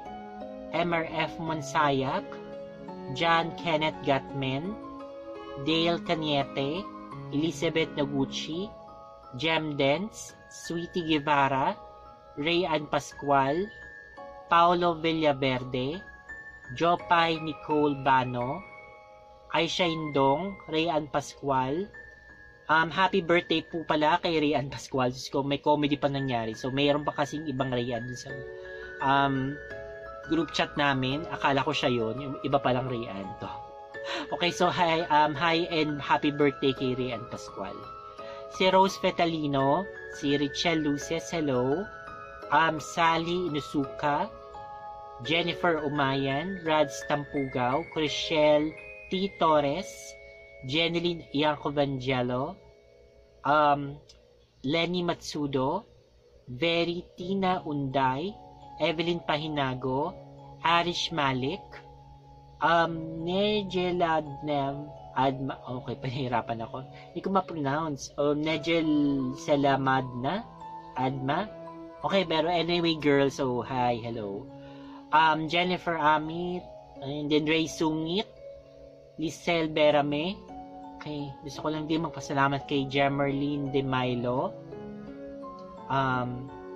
MRF Monsayak, John Kenneth Gatman, Dale Cañete, Elizabeth Noguchi, Jem Dents, Sweetie Guevara, Rayan Pascual, Paulo Villaverde, Jopay Nicole Bano, Aisha Indong, Rayan Pascual. Happy birthday po pala kay Rayan Pascual. So, may comedy pa nangyari. So, mayroon pa kasing ibang Rayan dun sa group chat namin. Akala ko siya yun. Yung iba palang Rayan to. Okay, so hi and happy birthday kay Rayan Pascual. Si Rose Fetalino, si Richelle Luces, hello. Sally Inusuka, Jennifer Umayan, Rads Tampugaw, Chriselle T. Torres, Jeneline Iancovangelo, Lenny Matsudo, Very Tina Unday, Evelyn Pahinago, Arish Malik, Negel Adma, okay, panahirapan ako. Hindi ko ma-pronounce. Negel Salamadna, Adma. Okay, pero anyway, girl, so hi, hello. Jennifer Amit, and then Ray Sungit, Lisel Berame. Okay, gusto ko lang din magpasalamat kay Jemerlyn De Milo,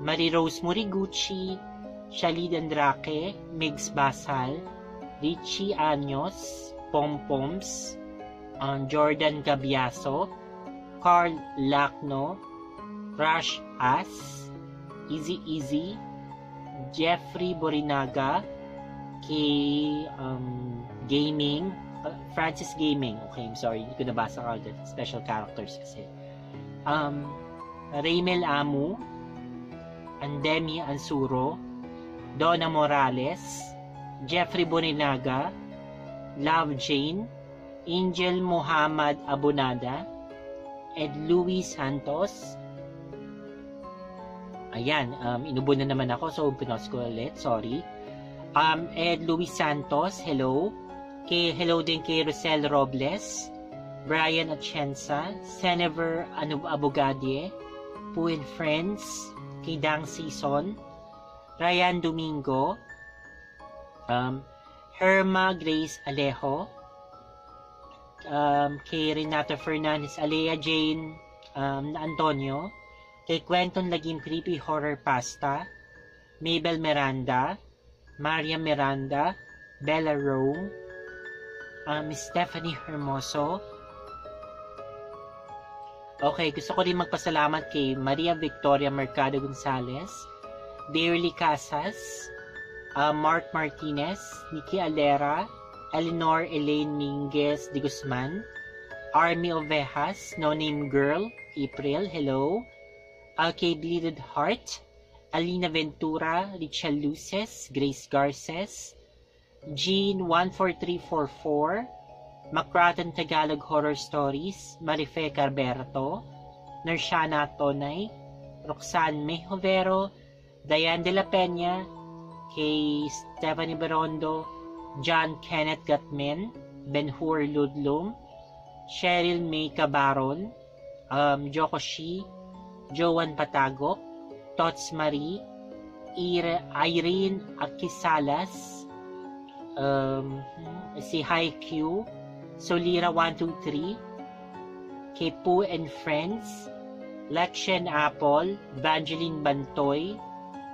Marie Rose Moriguchi, Shalid Andrake, Migs Basal, Richie Anyos, Pompoms, Jordan Gabiaso, Carl Lacno, Rash As, Easy, Jeffrey Borinaga, kay Gaming, Francis Gaming. Okay, I'm sorry, hindi ko nabasa agad. Special characters kasi. Raymel Amu, Andemi Ansuro, Donna Morales, Jeffrey Boninaga, Love Jane, Angel Muhammad Abunada, Ed Louis Santos. Ayan, inubo na naman ako, so pinos ko ulit, sorry. Ed Louis Santos, hello. Hello din kay Rosel Robles, Brian Atienza, Senever Abogadie, Poo and Friends, kay Dang Season, Ryan Domingo, Herma Grace Alejo, kay Renata Fernandez, Alea Jane Antonio, kay Quentin Lagim Creepy Horror Pasta, Mabel Miranda, Maria Miranda, Bella Rome, Miss Stephanie Hermoso. Okay, gusto ko rin magpasalamat kay Maria Victoria Mercado Gonzalez, Beverly Casas, Mark Martinez, Nikki Alera, Eleanor Elaine Minguez de Guzman, Army Ovejas, No Name Girl, April, hello, kay Bleeded Heart, Alina Ventura, Richel Luces, Grace Garces, Jean 14344, Macraton Tagalog Horror Stories, Marife Carberto, Nershana Tonay, Roxanne Mejovero, Diane de la Peña, kay Stephanie Berondo, John Kenneth Gatmen, Ben-Hur Ludlum, Cheryl May Cabaron, Joko Shi, Joan Patagok, Tots Marie, Irene Akisalas, si Haikyuu, Solira 123, kay Poo and Friends, Lexian Apple, Evangeline Bantoy,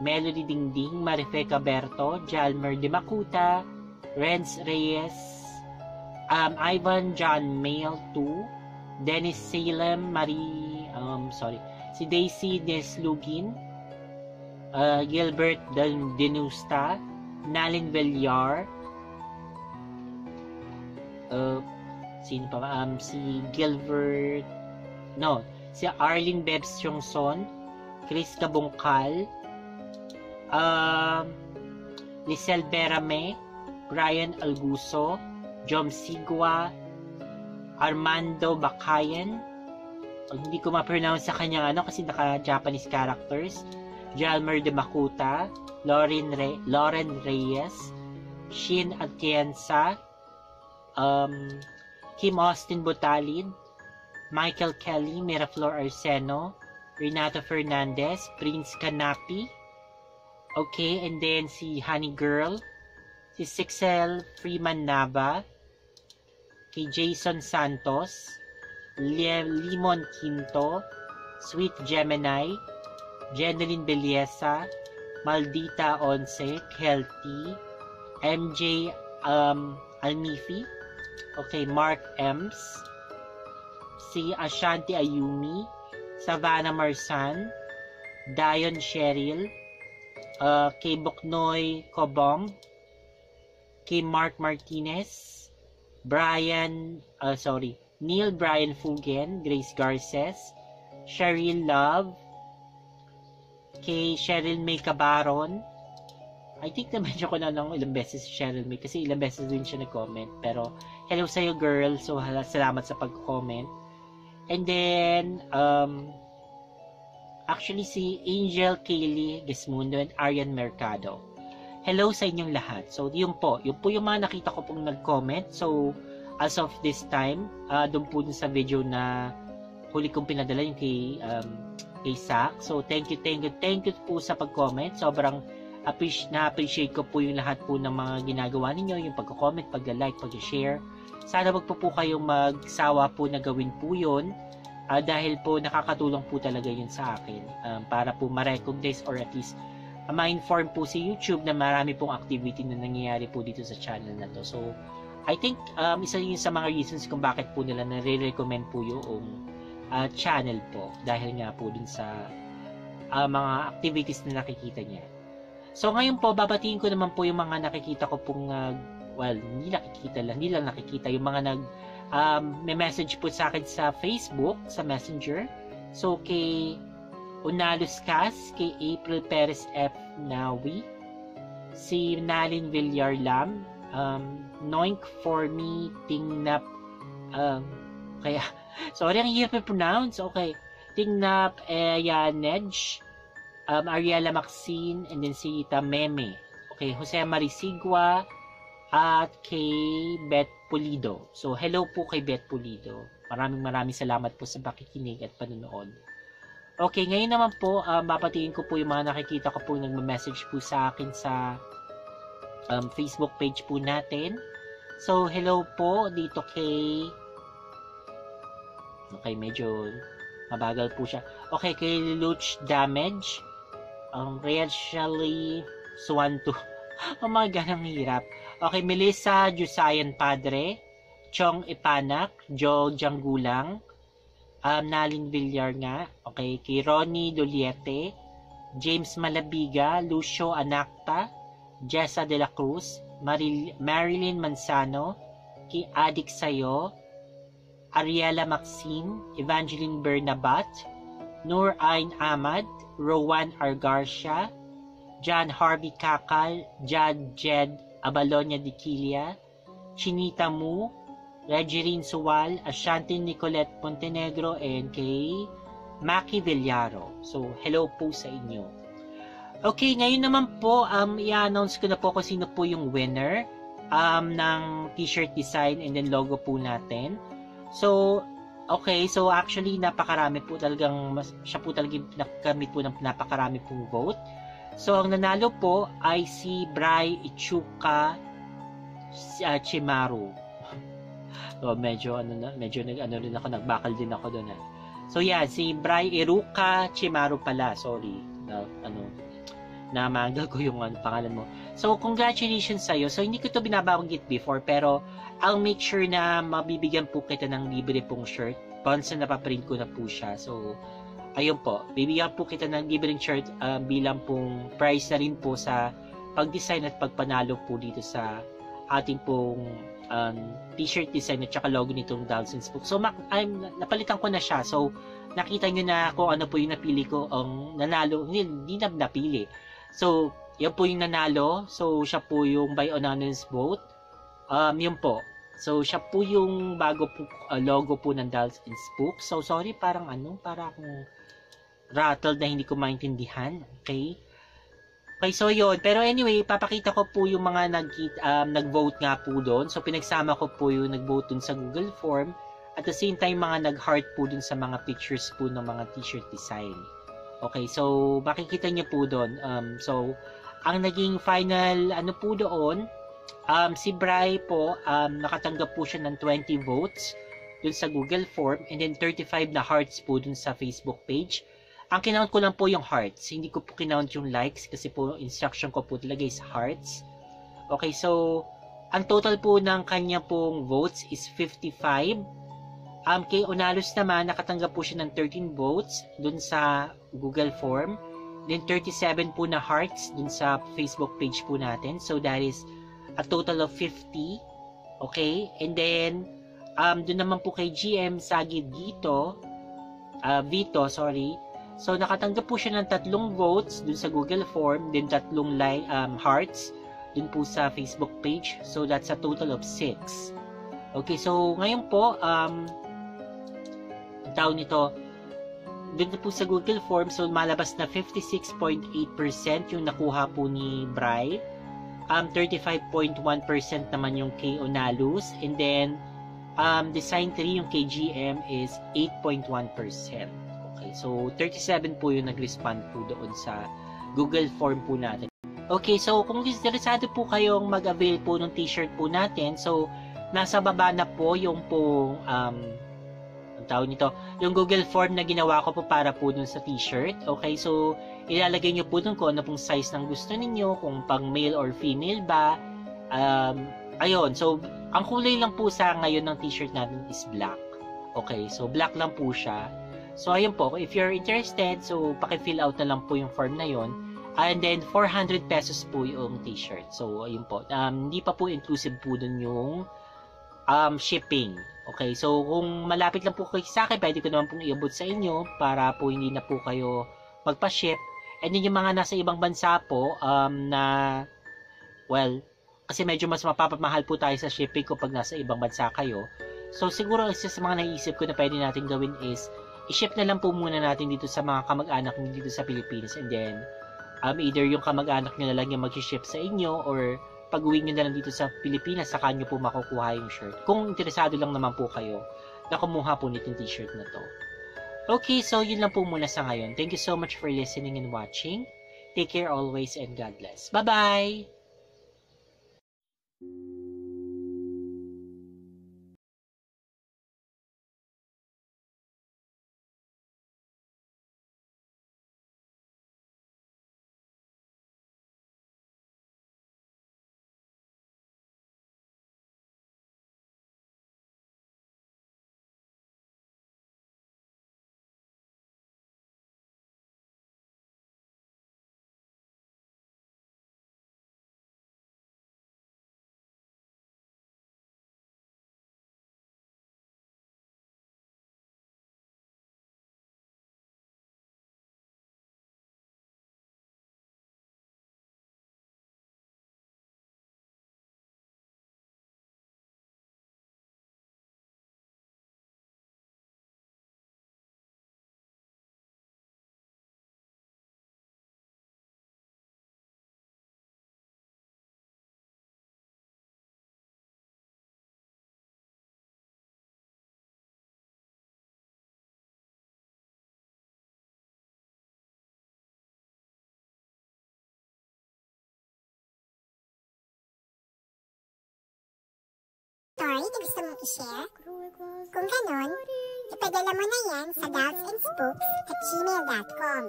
Melody Dingding, Marife Caberto, Jalmer De Macuta, Renz Reyes, Ivan John Mail 2, Dennis Salem, si Daisy Neslugin, Gilbert Denusta, Nalin Villar, sino pa ba? Si Gilbert, si Arlene Bebs Chongson, Chris Kabungkal, Lisel Berame, Brian Alguso, Jom Sigwa, Armando Bakayan, hindi ko ma-pronounce sa kanyang kasi naka-Japanese characters, Jalmer De Macuta, Lauren Reyes, Shin Atienza, Kim Austin Butalid, Michael Kelly, Miraflor Arseno, Renato Fernandez, Prince Canapi, okay, and then si Honey Girl, si Sixel Freeman Nava, kay Jason Santos, Limon Quinto, Sweet Gemini, Jeneline Belleza, Maldita Once, Kelty, MJ Almifi, okay, Mark Ems, si Ashanti Ayumi, Savannah Marsan, Dion Cheryl, kay Buknoy Kobong, kay Mark Martinez, Neil Brian Fugen, Grace Garces, Cheryl Love, kay Cheryl May Cabaron. I think na-mention ko na lang ilang beses si Cheryl May kasi ilang beses din siya nag-comment. Pero, hello sa'yo girl. So, salamat sa pag-comment. And then, actually si Angel Kaylee Gesmundo and Arian Mercado. Hello sa inyong lahat. So, yun po yung mga nakita ko pong nag-comment. So, as of this time, doon po sa video na huli kong pinadala yung kay Zach. So, thank you po sa pag-comment. Sobrang na-appreciate ko po yung lahat po ng mga ginagawa ninyo, yung pag-comment, pag-like, pag-share. Sana wag po kayong magsawa po na gawin po yun dahil po nakakatulong po talaga yun sa akin para po ma-recognize or at least ma-inform po si YouTube na marami pong activity na nangyayari po dito sa channel na to. So, I think isa yun sa mga reasons kung bakit po nila nare-recommend po yung channel po dahil nga po dun sa mga activities na nakikita niya. So ngayon po babatiin ko naman po yung mga nakikita ko pong hindi lang nakikita yung mga may message po sa akin sa Facebook, sa Messenger. So kay Unalos Cas, kay April Perez F. Nawi, si Nalin Villarlam, Noink for me, Tingnap, kaya, sorry, ang hirap i-pronounce, okay, Tingnap Eyanej, Ariela Maxine, and then si Tameme, okay, Jose Marisigua, at kay Beth Pulido. So, hello po kay Beth Pulido. Maraming salamat po sa pakikinig at panonood. Okay, ngayon naman po, papatiin ko po yung mga nakikita ko po nagme-message po sa akin sa Facebook page po natin. So, hello po dito kay... Okay, medyo mabagal po siya. Okay, kay Luch Damage, Rachel Suwanto. Oh my God, ang hirap. Okay, Melissa Jusayan Padre, Chong Ipanak, Joe Janggulang, Nalin Villar nga. Okay, kay Ronnie Doliete, James Malabiga, Lucio Anacta, Jessa de la Cruz, Marilyn Manzano, kay Adik Sayo, Ariela Maxine, Evangeline Bernabat, Nur Ain Ahmad, Rowan Argarcia, John Harvey Kakal, Jed Abalonia Diquilia, Chinita Mu, Regirin Suwal, Ashanti Nicolette Montenegro, and kay Maki Villaro. So, hello po sa inyo. Okay, ngayon naman po, i-announce ko na po kung sino po yung winner ng t-shirt design and then logo po natin. So, okay, so actually, napakarami po talagang, siya po talagang nakamit po ng napakarami pong vote. So, ang nanalo po ay si Bray Ichuka Chimaru. So, medyo rin ako, nagbakal din ako doon. So, yeah, si Bray Iruka Chimaru pala. Sorry. Namagal ko yung pangalan mo. So, congratulations sa'yo. So, hindi ko to binabanggit before, pero I'll make sure na mabibigyan po kita ng libre pong shirt. Once na napaprint ko na po siya. So, ayun po. Bibigyan po kita ng libreng shirt bilang pong prize na rin po sa pag-design at pagpanalo po dito sa ating pong t-shirt design at saka logo nitong Dawson's Book. So, napalitan ko na siya. So, nakita nyo na kung ano po yung napili ko ang nanalo. Hindi na napili. So, yan po yung nanalo. So, siya po yung by anonymous vote. Yun po. So, siya po yung bago po logo po ng Dawson's Book. So, sorry, parang para akong rattled na hindi ko maintindihan. Okay? Okay, so yun. Pero anyway, papakita ko po yung mga nag-vote nga po doon. So, pinagsama ko po yung nag-vote dun sa Google Form. At the same time, mga nag-heart po dun sa mga pictures po ng mga t-shirt design. Okay, so makikita niyo po doon. So, ang naging final, po doon, si Bray po, nakatanggap po siya ng 20 votes dun sa Google Form. And then 35 na hearts po dun sa Facebook page. Ang kinount ko lang po yung hearts. Hindi ko po kinount yung likes kasi po instruction ko po talaga is hearts. Okay, so ang total po ng kanya pong votes is 55. Kay Unalos naman, nakatanggap po siya ng 13 votes dun sa Google Form. Then 37 po na hearts dun sa Facebook page po natin. So that is a total of 50. Okay, and then dun naman po kay GM Sagid Vito, sorry. So, nakatanggap po siya ng 3 votes dun sa Google Form, then 3 hearts dun po sa Facebook page. So, that's a total of 6. Okay, so, ngayon po, tawag nito, dun po sa Google Form, so, malabas na 56.8% yung nakuha po ni Bray. 35.1% naman yung kay Onalus. And then, Design 3, yung kay GM is 8.1%. So, 37 po yung nag-respond po doon sa Google Form po natin. Okay, so kung interesado po kayong mag-avail po ng t-shirt po natin, so, nasa baba na po yung pong, ang tawag nito, yung Google Form na ginawa ko po para po dun sa t-shirt. Okay, so, ilalagay nyo po dun kung ano pong size ng gusto ninyo, kung pang male or female ba. Ayun, so, ang kulay lang po sa ngayon ng t-shirt natin is black. Okay, so, black lang po siya. So, ayun po, if you're interested, so, paki-fill out na lang po yung form na yon. And then, 400 pesos po yung t-shirt. So, ayun po. Hindi pa po inclusive po dun yung shipping. Okay, so, kung malapit lang po kayo sa akin, pwede ko naman pong iabot sa inyo para po hindi na po kayo magpa-ship. And then yung mga nasa ibang bansa po, kasi medyo mas mapapamahal po tayo sa shipping kapag nasa ibang bansa kayo. So, siguro isa sa mga naisip ko na pwede natin gawin is, i-ship na lang po muna natin dito sa mga kamag-anak nyo dito sa Pilipinas. And then, either yung kamag-anak nyo na lang yung mag-ship sa inyo, or pag-uwi nyo na lang dito sa Pilipinas, saka nyo po makukuha yung shirt. Kung interesado lang naman po kayo na kumuha po nitong t-shirt na to. Okay, so yun lang po muna sa ngayon. Thank you so much for listening and watching. Take care always and God bless. Bye-bye! Story na gusto mong i-share? Kung ganon, ipadala mo na yan sa doubtsandspooks@gmail.com.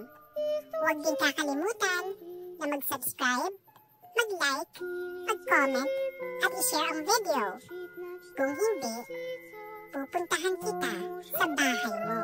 Huwag din kakalimutan na mag-subscribe, mag-like, mag-comment, at i-share ang video. Kung hindi, pupuntahan kita sa bahay mo.